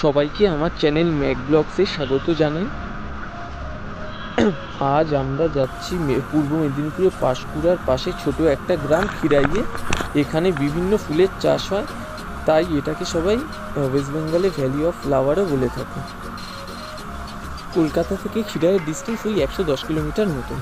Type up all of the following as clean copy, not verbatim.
সবাইকে আমার channel Mac ব্লগসে স্বাগত জানাই। আজ আমরা যাচ্ছি পূর্ব মেদিনীপুরের পাঁশকুড়ার পাশে ছোট একটা গ্রাম খিরাইয়ে। এখানে বিভিন্ন ফুলের চাষ হয়, তাই এটাকে সবাই ওয়েস্ট বেঙ্গলে ভ্যালি অফ ফ্লাওয়ারও বলে থাকে। কলকাতা থেকে খিরাইয়ের ডিস্টেন্স ওই 110 কিলোমিটার মতো।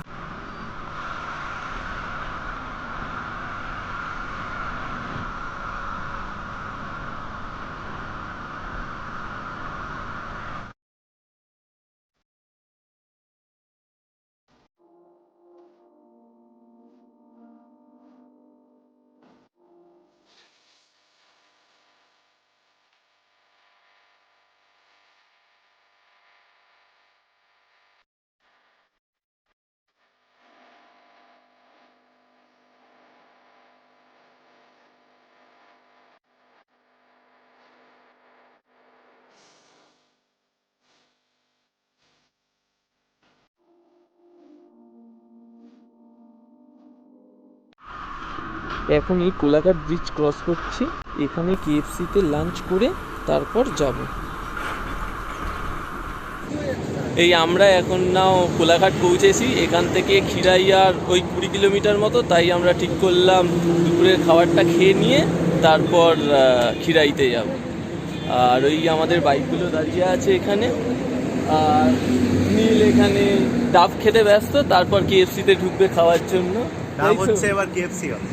এখন এই কোলাঘাট ব্রিজ ক্রস করছি। এখানে KFC-তে লাঞ্চ করে তারপর যাব। এই আমরা এখন নাও কোলাঘাট পৌঁছেছি। এখান থেকে খিরাইয়ার ওই 20 কিলোমিটার মতো, তাই আমরা ঠিক করলাম দুপুরের খাবারটা খেয়ে নিয়ে তারপর খিরাইতে যাব। আর ওই আমাদের বাইকগুলো দাঁড়িয়ে আছে এখানে, আর নীল এখানে ডাব খেতে ব্যস্ত, তারপর KFC-তে ঢুকবে খাওয়ার জন্য। এবার KFC হবে,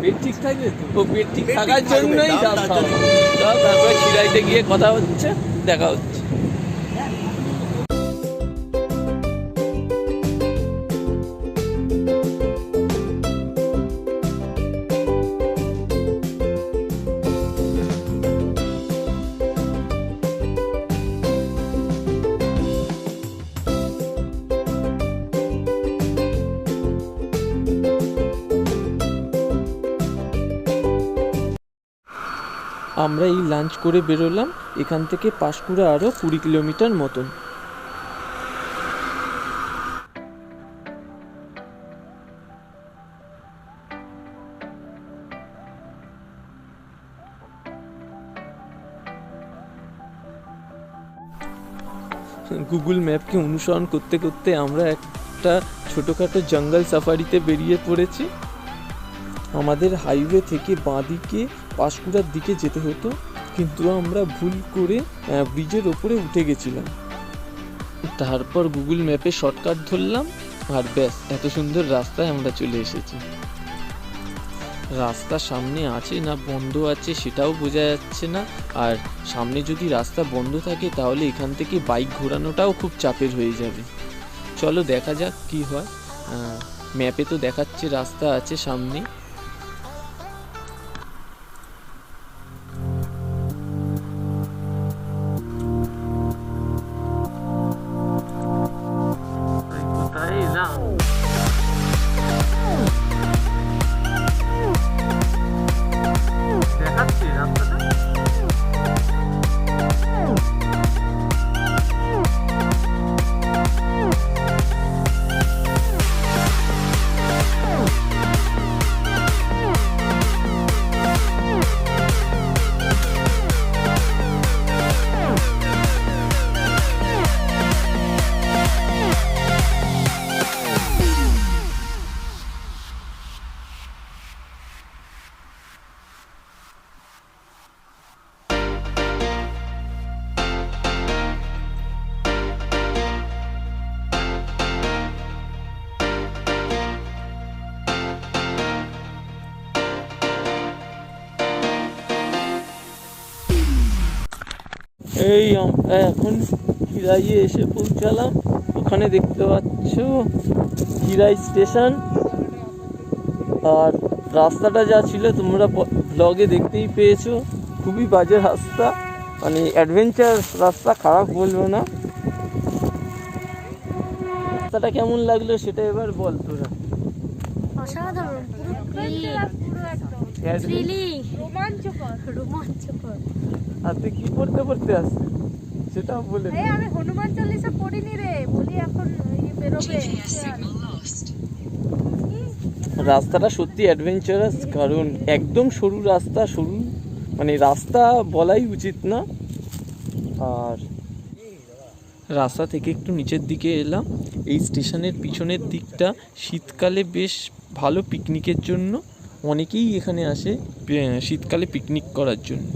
পেট ঠিক থাকবে তো, পেট ঠিক থাকার জন্যই ডাব খাওয়া। তারপর খিরাইতে গিয়ে কথা হচ্ছে, দেখা হচ্ছে। আমরা এই লাঞ্চ করে বেরোলাম। এখান থেকে পাঁশকুড়া আরও 20 কিলোমিটার মতন। গুগল ম্যাপকে অনুসরণ করতে করতে আমরা একটা ছোটোখাটো জঙ্গল সাফারিতে বেরিয়ে পড়েছি। আমাদের হাইওয়ে থেকে বাঁদিকে পাঁশকুড়ার দিকে যেতে হতো, কিন্তু আমরা ভুল করে ব্রিজের ওপরে উঠে গেছিলাম। তারপর গুগল ম্যাপে শর্টকাট ধরলাম, আর ব্যাস, এত সুন্দর রাস্তায় আমরা চলে এসেছি। রাস্তা সামনে আছে না বন্ধ আছে সেটাও বোঝা যাচ্ছে না। আর সামনে যদি রাস্তা বন্ধ থাকে তাহলে এখান থেকে বাইক ঘোরানোটাও খুব চাপের হয়ে যাবে। চলো দেখা যাক কি হয়। ম্যাপে তো দেখাচ্ছে রাস্তা আছে সামনে। এই আমরা এখন খিরাইয়ে এসে পৌঁছালাম। ওখানে দেখতে পাচ্ছ খিরাই স্টেশন। আর রাস্তাটা যা ছিল তোমরা ব্লগে দেখতেই পেয়েছো, খুবই বাজে রাস্তা, মানে অ্যাডভেঞ্চার রাস্তা, খারাপ বলবো না। রাস্তাটা কেমন লাগলো সেটা এবার বল তোরা। অসাধারণ, রোমাঞ্চকর। আর তুই কি পড়তে পড়তে আসছিস সেটাও বলে দে। আমি হনুমান চল্লিশা পড়িনি রে, বলি এখন বেরোবে। রাস্তাটা সত্যি অ্যাডভেঞ্চারাস, কারণ একদম সরু রাস্তা, সরু মানে রাস্তা বলাই উচিত না। আর রাস্তা থেকে একটু নিচের দিকে এলাম। এই স্টেশনের পিছনের দিকটা শীতকালে বেশ ভালো পিকনিকের জন্য, অনেকেই এখানে আসে শীতকালে পিকনিক করার জন্য।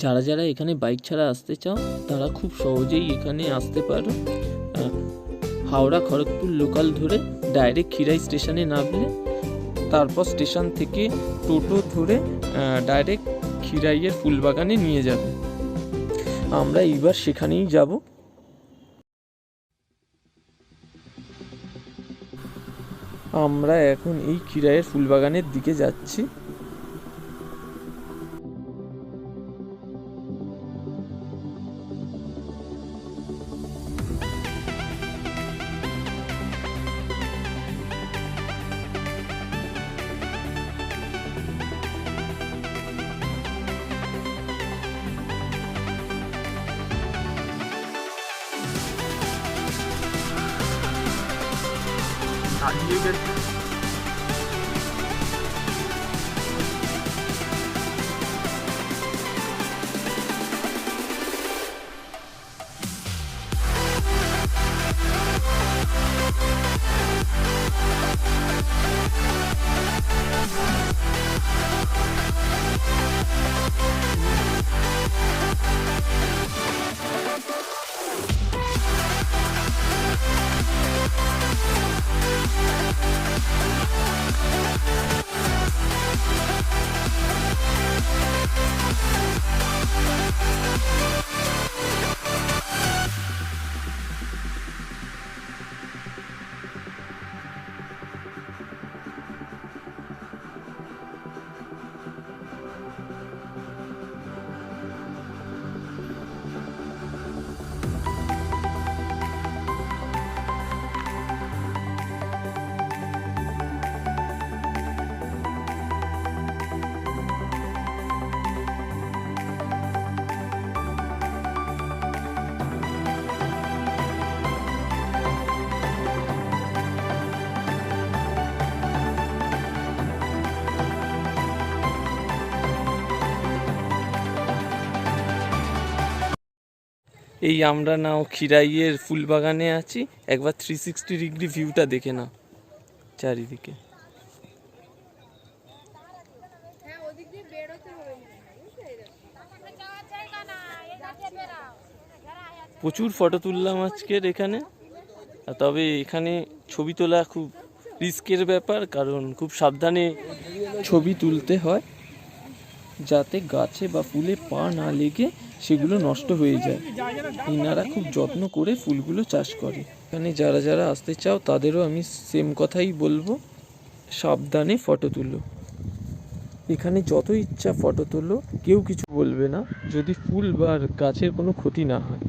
যারা যারা এখানে বাইক ছাড়া আসতে চাও তারা খুব সহজেই এখানে আসতে পারো। হাওড়া খড়গপুর লোকাল ধরে ডাইরেক্ট খিরাই স্টেশনে নামলে তারপর স্টেশন থেকে টোটো ধরে ডাইরেক্ট খিরাইয়ের ফুলবাগানে নিয়ে যাবে। আমরা এইবার সেখানেই যাব। আমরা এখন এই খিরাইয়ের ফুলবাগানের দিকে যাচ্ছি। এই আমরা নাও খিরাইয়ের ফুলবাগানে আছি। একবার 360 ডিগ্রি ভিউটা দেখে নাও চারিদিকে। প্রচুর ফটো তুললাম আজকের এখানে। তবে এখানে ছবি তোলা খুব রিস্কের ব্যাপার, কারণ খুব সাবধানে ছবি তুলতে হয় যাতে গাছে বা ফুলে পা না লেগে সেগুলো নষ্ট হয়ে যায়। ইনারা খুব যত্ন করে ফুলগুলো চাষ করে। এখানে যারা যারা আসতে চাও তাদেরও আমি সেম কথাই বলবো, সাবধানে ফটো তুলো। এখানে যত ইচ্ছা ফটো তোলো, কেউ কিছু বলবে না যদি ফুল বা গাছের কোনো ক্ষতি না হয়।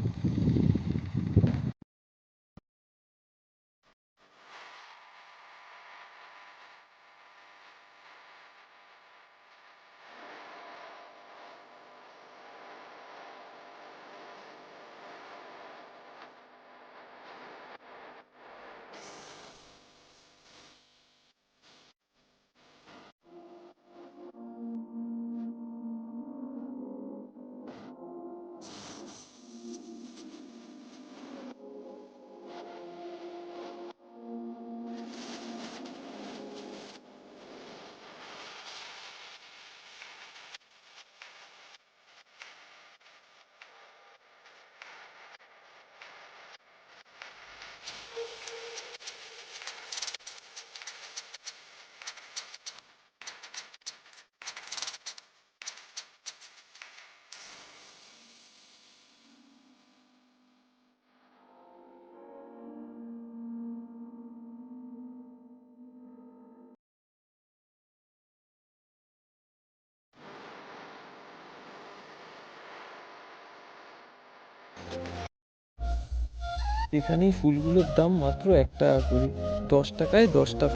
এখানে ফুলগুলোর দাম মাত্র 1 টাকা করে, 10 টাকায় 10টা।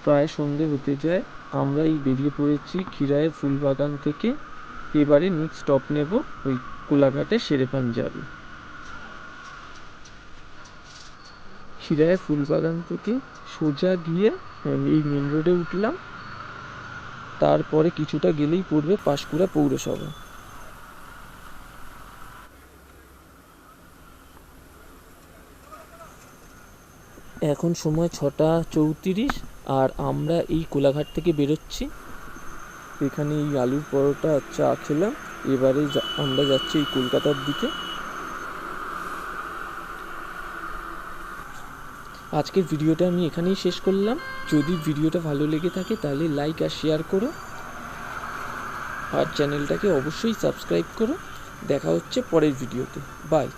প্রায় সন্ধে হতে যায়, আমরা এই বেরিয়ে পড়েছি খিরায়ের ফুলবাগান থেকে। এবারে নেক্সট স্টপ নেব ওই কোলাঘাটে শেরে পাঞ্জাবি। খিরায়ের ফুলবাগান থেকে সোজা গিয়ে এই মেন রোডে উঠলাম, তারপরে কিছুটা গেলেই পড়বে পাঁশকুড়া পৌরসভা। এখন সময় 6:34 আর আমরা এই কোলাঘাট থেকে বেরোচ্ছি। এখানে এই আলুর পরোটা আর চা খেলাম। এবারে আমরা যাচ্ছি এই কলকাতার দিকে। আজকের ভিডিওটা আমি এখানেই শেষ করলাম। যদি ভিডিওটা ভালো লেগে থাকে তাহলে লাইক আর শেয়ার করো, আর চ্যানেলটাকে অবশ্যই সাবস্ক্রাইব করো। দেখা হচ্ছে পরের ভিডিওতে। বাই।